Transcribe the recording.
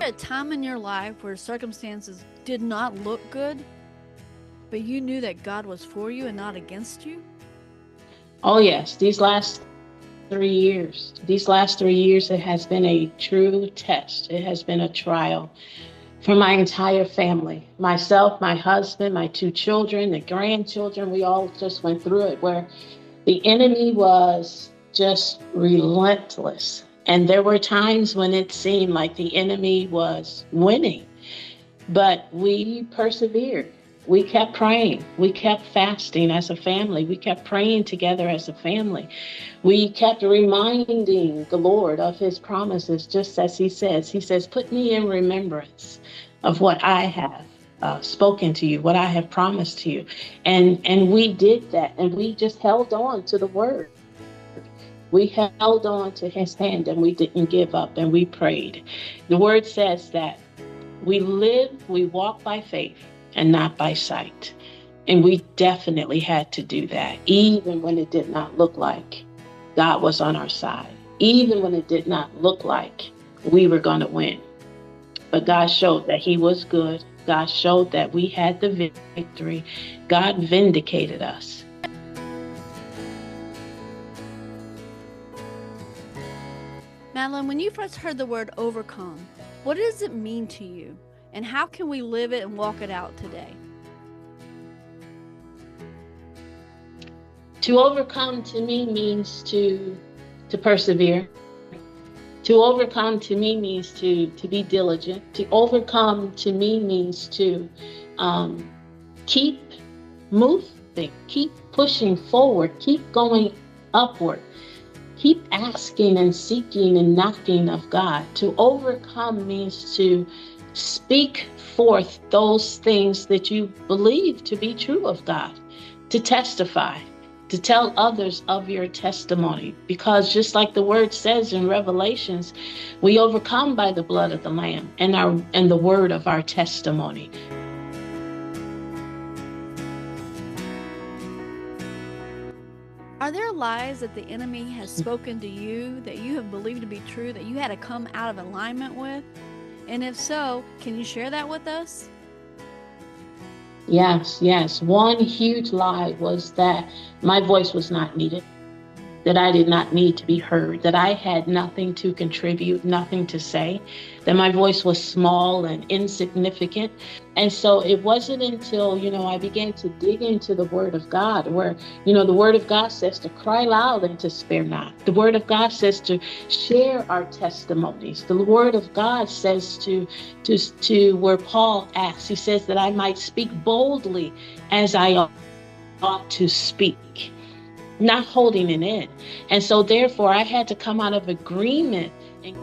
A time in your life where circumstances did not look good, but you knew that God was for you and not against you? Oh, yes. These last 3 years, it has been a true test. It has been a trial for my entire family, myself, my husband, my two children, the grandchildren. We all just went through it where the enemy was just relentless. And there were times when it seemed like the enemy was winning. But we persevered. We kept praying. We kept fasting as a family. We kept praying together as a family. We kept reminding the Lord of his promises, just as he says. He says, put me in remembrance of what I have spoken to you, what I have promised to you. And we did that. And we just held on to the word. We held on to his hand and we didn't give up and we prayed. The word says that we walk by faith and not by sight. And we definitely had to do that, even when it did not look like God was on our side, even when it did not look like we were going to win. But God showed that he was good. God showed that we had the victory. God vindicated us. Madeline, when you first heard the word overcome, what does it mean to you? And how can we live it and walk it out today? To overcome to me means to persevere. To overcome to me means to be diligent. To overcome to me means to keep moving, keep pushing forward, keep going upward. Keep asking and seeking and knocking of God. To overcome means to speak forth those things that you believe to be true of God. To testify, to tell others of your testimony. Because just like the word says in Revelations, we overcome by the blood of the Lamb and the word of our testimony. Are there lies that the enemy has spoken to you that you have believed to be true that you had to come out of alignment with? And if so, can you share that with us? Yes. One huge lie was that my voice was not needed, that I did not need to be heard, that I had nothing to contribute, nothing to say, that my voice was small and insignificant. And so it wasn't until, I began to dig into the word of God where, the word of God says to cry loud and to spare not. The word of God says to share our testimonies. The word of God says to where Paul asks, he says that I might speak boldly as I ought to speak, not holding it in. And so therefore I had to come out of agreement and